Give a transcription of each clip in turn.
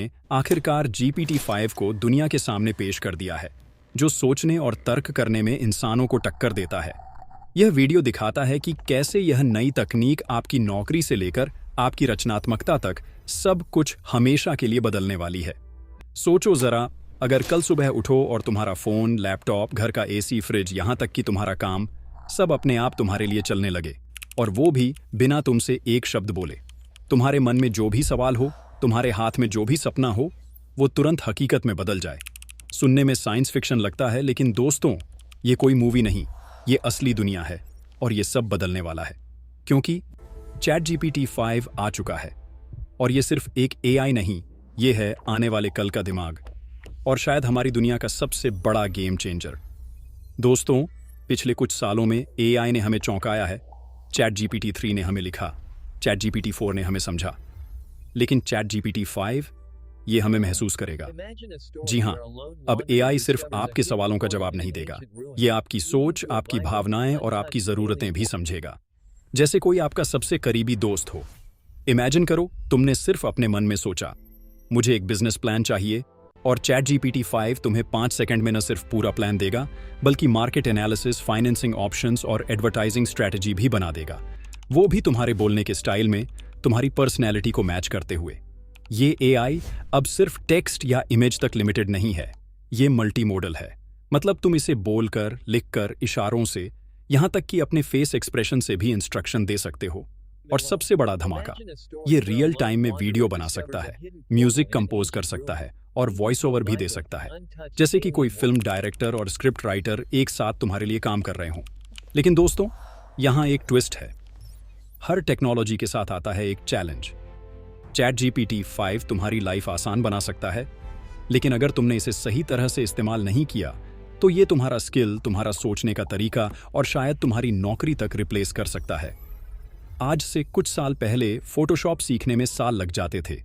आखिरकार GPT-5 को दुनिया के सामने पेश कर दिया है, जो सोचने और तर्क करने में इंसानों को टक्कर देता है। यह वीडियो दिखाता है कि कैसे यह नई तकनीक आपकी नौकरी से लेकर आपकी रचनात्मकता तक सब कुछ हमेशा के लिए बदलने वाली है। सोचो जरा, अगर कल सुबह उठो और तुम्हारा फोन, लैपटॉप, घर का एसी, फ्रिज, यहाँ तक कि तुम्हारा काम सब अपने आप तुम्हारे लिए चलने लगे, और वो भी बिना तुमसे एक शब्द बोले। तुम्हारे मन में जो भी सवाल हो, तुम्हारे हाथ में जो भी सपना हो, वो तुरंत हकीकत में बदल जाए। सुनने में साइंस फिक्शन लगता है, लेकिन दोस्तों, ये कोई मूवी नहीं, ये असली दुनिया है और ये सब बदलने वाला है, क्योंकि ChatGPT-5 आ चुका है। और ये सिर्फ एक AI नहीं, ये है आने वाले कल का दिमाग, और शायद हमारी दुनिया का सबसे बड़ा गेम चेंजर। दोस्तों, पिछले कुछ सालों में AI ने हमें चौंकाया है। ChatGPT-3 ने हमें लिखा, ChatGPT-4 ने हमें समझा, लेकिन ChatGPT-5 ये हमें महसूस करेगा। जी हाँ, अब AI सिर्फ आपके सवालों का जवाब नहीं देगा, ये आपकी सोच, आपकी भावनाएं और आपकी ज़रूरतें भी समझेगा। जैसे कोई आपका सबसे करीबी दोस्त हो। इमेजिन करो, तुमने सिर्फ अपने मन में सोचा, मुझे एक बिजनेस प्लान चाहिए, और ChatGPT-5 तुम्हें 5 सेकंड में न सिर्फ पूरा प्लान देगा, बल्कि मार्केट एनालिसिस, फाइनेंसिंग ऑप्शंस और एडवर्टाइजिंग स्ट्रैटेजी भी बना देगा, वो भी तुम्हारे बोलने के स्टाइल में, तुम्हारी पर्सनैलिटी को मैच करते हुए। ये AI अब सिर्फ टेक्स्ट या इमेज तक लिमिटेड नहीं है, ये मल्टी मोडल है। मतलब तुम इसे बोलकर, लिखकर, इशारों से, यहाँ तक कि अपने फेस एक्सप्रेशन से भी इंस्ट्रक्शन दे सकते हो। और सबसे बड़ा धमाका, ये रियल टाइम में वीडियो बना सकता है, म्यूजिक कंपोज कर सकता है और वॉइस ओवर भी दे सकता है, जैसे कि कोई फिल्म डायरेक्टर और स्क्रिप्ट राइटर एक साथ तुम्हारे लिए काम कर रहे हों। लेकिन दोस्तों, यहाँ एक ट्विस्ट है। हर टेक्नोलॉजी के साथ आता है एक चैलेंज। ChatGPT-5 तुम्हारी लाइफ आसान बना सकता है, लेकिन अगर तुमने इसे सही तरह से इस्तेमाल नहीं किया, तो ये तुम्हारा स्किल, तुम्हारा सोचने का तरीका और शायद तुम्हारी नौकरी तक रिप्लेस कर सकता है। आज से कुछ साल पहले फोटोशॉप सीखने में साल लग जाते थे।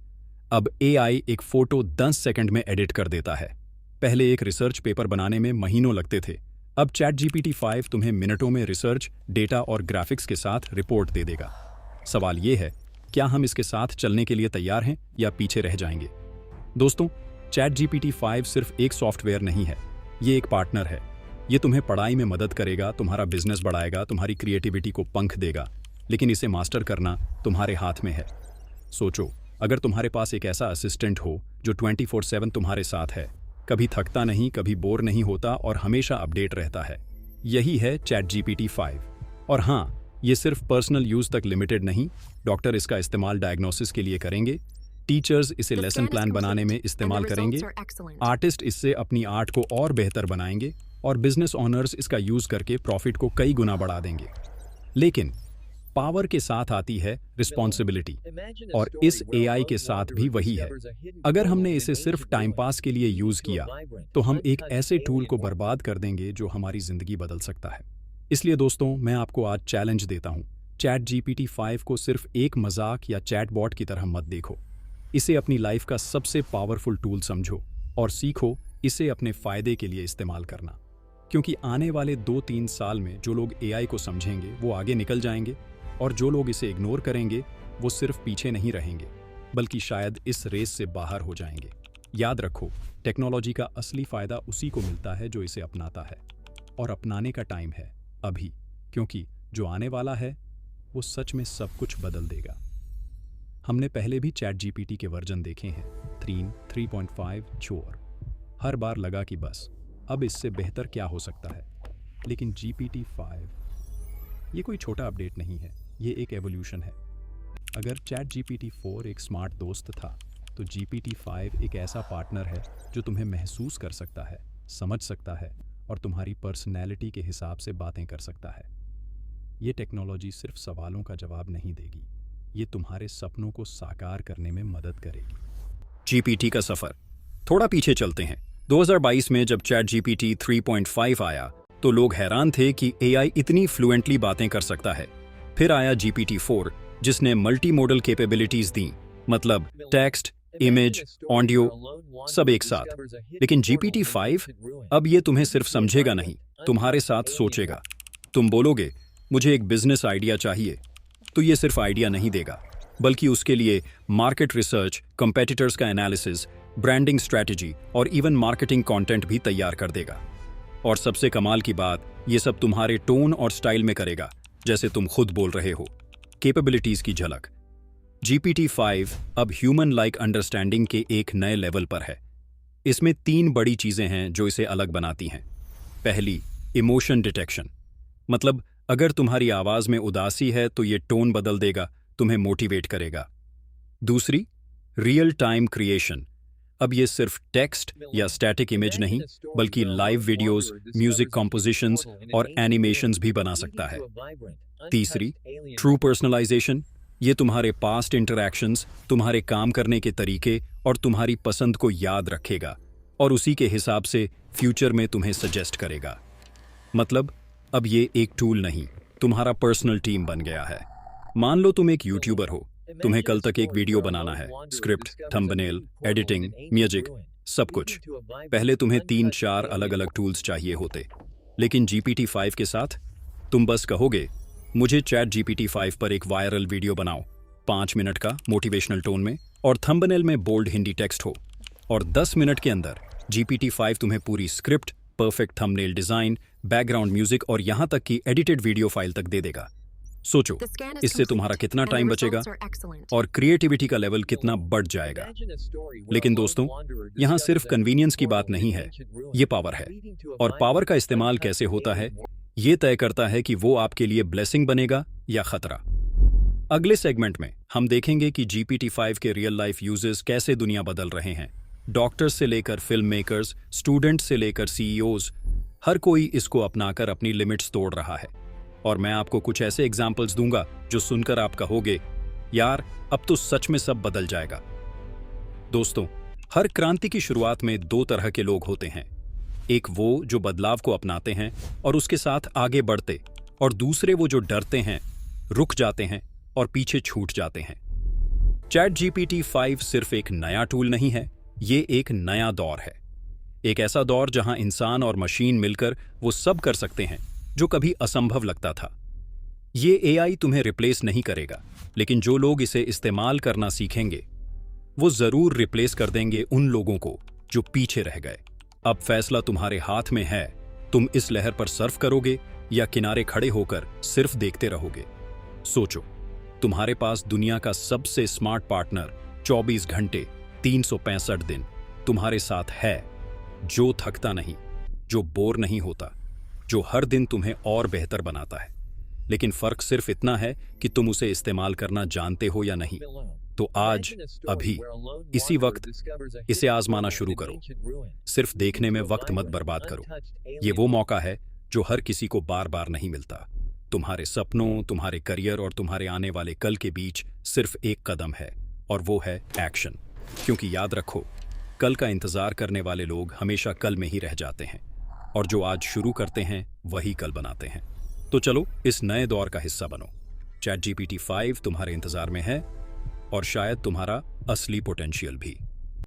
अब AI एक फोटो 10 सेकंड में एडिट कर देता है। पहले एक रिसर्च पेपर बनाने में महीनों लगते थे। अब ChatGPT-5 तुम्हें मिनटों में रिसर्च, डेटा और ग्राफिक्स के साथ रिपोर्ट दे देगा। सवाल ये है, क्या हम इसके साथ चलने के लिए तैयार हैं या पीछे रह जाएंगे? दोस्तों, ChatGPT-5 सिर्फ एक सॉफ्टवेयर नहीं है, ये एक पार्टनर है। ये तुम्हें पढ़ाई में मदद करेगा, तुम्हारा बिजनेस बढ़ाएगा, तुम्हारी क्रिएटिविटी को पंख देगा, लेकिन इसे मास्टर करना तुम्हारे हाथ में है। सोचो, अगर तुम्हारे पास एक ऐसा असिस्टेंट हो जो 24/7 तुम्हारे साथ है, कभी थकता नहीं, कभी बोर नहीं होता और हमेशा अपडेट रहता है, यही है ChatGPT-5। और हाँ, ये सिर्फ पर्सनल यूज तक लिमिटेड नहीं, डॉक्टर इसका इस्तेमाल डायग्नोसिस के लिए करेंगे, टीचर्स इसे लेसन प्लान बनाने में इस्तेमाल करेंगे, आर्टिस्ट इससे अपनी आर्ट को और बेहतर बनाएंगे, और बिजनेस ओनर्स इसका यूज करके प्रॉफिट को कई गुना बढ़ा देंगे। लेकिन पावर के साथ आती है रिस्पॉन्सिबिलिटी, और इस AI के साथ भी वही है। अगर हमने इसे सिर्फ टाइम पास के लिए यूज किया, तो हम एक ऐसे टूल को बर्बाद कर देंगे जो हमारी जिंदगी बदल सकता है। इसलिए दोस्तों, मैं आपको आज चैलेंज देता हूँ, ChatGPT-5 को सिर्फ एक मजाक या चैटबॉट की तरह मत देखो। इसे अपनी लाइफ का सबसे पावरफुल टूल समझो और सीखो इसे अपने फायदे के लिए इस्तेमाल करना। क्योंकि आने वाले 2-3 साल में जो लोग AI को समझेंगे वो आगे निकल जाएंगे, और जो लोग इसे इग्नोर करेंगे वो सिर्फ पीछे नहीं रहेंगे, बल्कि शायद इस रेस से बाहर हो जाएंगे। याद रखो, टेक्नोलॉजी का असली फायदा उसी को मिलता है जो इसे अपनाता है, और अपनाने का टाइम है अभी, क्योंकि जो आने वाला है वो सच में सब कुछ बदल देगा। हमने पहले भी ChatGPT के वर्जन देखे हैं, 3, 3.5, 4। हर बार लगा कि बस अब इससे बेहतर क्या हो सकता है, लेकिन GPT-5 ये कोई छोटा अपडेट नहीं है, ये एक एवोल्यूशन है। अगर ChatGPT-4 एक स्मार्ट दोस्त था, तो GPT-5 एक ऐसा पार्टनर है जो तुम्हें महसूस कर सकता है, समझ सकता है और तुम्हारी पर्सनैलिटी के हिसाब से बातें कर सकता है। ये टेक्नोलॉजी सिर्फ सवालों का जवाब नहीं देगी, ये तुम्हारे सपनों को साकार करने में मदद करेगी। GPT का सफ़र थोड़ा पीछे चलते हैं। 2022 में जब ChatGPT 3.5 आया, तो लोग हैरान थे कि AI इतनी फ्लुएंटली बातें कर सकता है। फिर आया GPT-4, जिसने मल्टी मोडल कैपेबिलिटीज दी, मतलब टेक्स्ट, इमेज, ऑडियो सब एक साथ। लेकिन GPT-5 अब ये तुम्हें सिर्फ समझेगा नहीं, तुम्हारे साथ सोचेगा। तुम बोलोगे, मुझे एक बिजनेस आइडिया चाहिए, तो ये सिर्फ आइडिया नहीं देगा, बल्कि उसके लिए मार्केट रिसर्च, कंपेटिटर्स का एनालिसिस, ब्रांडिंग स्ट्रैटेजी और इवन मार्केटिंग कंटेंट भी तैयार कर देगा। और सबसे कमाल की बात, ये सब तुम्हारे टोन और स्टाइल में करेगा, जैसे तुम खुद बोल रहे हो। कैपेबिलिटीज की झलक। GPT-5 अब ह्यूमन लाइक अंडरस्टैंडिंग के एक नए लेवल पर है। इसमें 3 बड़ी चीजें हैं जो इसे अलग बनाती हैं। पहली, इमोशन डिटेक्शन, मतलब अगर तुम्हारी आवाज में उदासी है तो ये टोन बदल देगा, तुम्हें मोटिवेट करेगा। दूसरी, रियल टाइम क्रिएशन, अब ये सिर्फ टेक्स्ट या स्टैटिक इमेज नहीं, बल्कि लाइव वीडियोस, म्यूजिक कॉम्पोजिशंस और एनिमेशंस भी बना सकता है। तीसरी, ट्रू पर्सनलाइजेशन, ये तुम्हारे पास्ट इंटरैक्शंस, तुम्हारे काम करने के तरीके और तुम्हारी पसंद को याद रखेगा और उसी के हिसाब से फ्यूचर में तुम्हें सजेस्ट करेगा। मतलब अब ये एक टूल नहीं, तुम्हारा पर्सनल टीम बन गया है। मान लो तुम एक यूट्यूबर हो, तुम्हें कल तक एक वीडियो बनाना है, स्क्रिप्ट, थंबनेल, एडिटिंग, म्यूजिक, सब कुछ। पहले तुम्हें 3-4 अलग-अलग टूल्स चाहिए होते, लेकिन GPT-5 के साथ तुम बस कहोगे, मुझे चैट GPT-5 पर एक वायरल वीडियो बनाओ, 5 मिनट का मोटिवेशनल टोन में, और थंबनेल में बोल्ड हिंदी टेक्स्ट हो, और 10 मिनट के अंदर GPT-5 तुम्हें पूरी script, perfect thumbnail design, background music और यहां तक कि एडिटेड वीडियो फाइल तक दे देगा। सोचो, इससे तुम्हारा कितना टाइम बचेगा और क्रिएटिविटी का लेवल कितना बढ़ जाएगा। लेकिन दोस्तों, यहां सिर्फ कन्वीनियंस की बात नहीं है, ये पावर है। और पावर का इस्तेमाल कैसे होता है, ये तय करता है कि वो आपके लिए ब्लेसिंग बनेगा या खतरा। अगले सेगमेंट में हम देखेंगे कि GPT-5 के रियल लाइफ यूजेस कैसे दुनिया बदल रहे हैं। डॉक्टर्स से लेकर फिल्म मेकर्स, स्टूडेंट्स से लेकर CEOs, हर कोई इसको अपनाकर अपनी लिमिट्स तोड़ रहा है। और मैं आपको कुछ ऐसे एग्जाम्पल्स दूंगा जो सुनकर आप कहोगे, यार अब तो सच में सब बदल जाएगा। दोस्तों, हर क्रांति की शुरुआत में 2 तरह के लोग होते हैं। एक वो जो बदलाव को अपनाते हैं और उसके साथ आगे बढ़ते, और दूसरे वो जो डरते हैं, रुक जाते हैं और पीछे छूट जाते हैं। चैट GPT-5 सिर्फ एक नया टूल नहीं है, ये एक नया दौर है। एक ऐसा दौर जहां इंसान और मशीन मिलकर वो सब कर सकते हैं जो कभी असंभव लगता था। ये AI तुम्हें रिप्लेस नहीं करेगा, लेकिन जो लोग इसे इस्तेमाल करना सीखेंगे, वो जरूर रिप्लेस कर देंगे उन लोगों को जो पीछे रह गए। अब फैसला तुम्हारे हाथ में है, तुम इस लहर पर सर्फ करोगे या किनारे खड़े होकर सिर्फ देखते रहोगे। सोचो, तुम्हारे पास दुनिया का सबसे स्मार्ट पार्टनर 24 घंटे 365 दिन तुम्हारे साथ है, जो थकता नहीं, जो बोर नहीं होता, जो हर दिन तुम्हें और बेहतर बनाता है। लेकिन फर्क सिर्फ इतना है कि तुम उसे इस्तेमाल करना जानते हो या नहीं। तो आज, अभी, इसी वक्त इसे आजमाना शुरू करो। सिर्फ देखने में वक्त मत बर्बाद करो। ये वो मौका है जो हर किसी को बार बार नहीं मिलता। तुम्हारे सपनों, तुम्हारे करियर और तुम्हारे आने वाले कल के बीच सिर्फ एक कदम है, और वो है एक्शन। क्योंकि याद रखो, कल का इंतजार करने वाले लोग हमेशा कल में ही रह जाते हैं, और जो आज शुरू करते हैं वही कल बनाते हैं। तो चलो इस नए दौर का हिस्सा बनो। चैट GPT-5 तुम्हारे इंतजार में है, और शायद तुम्हारा असली पोटेंशियल भी।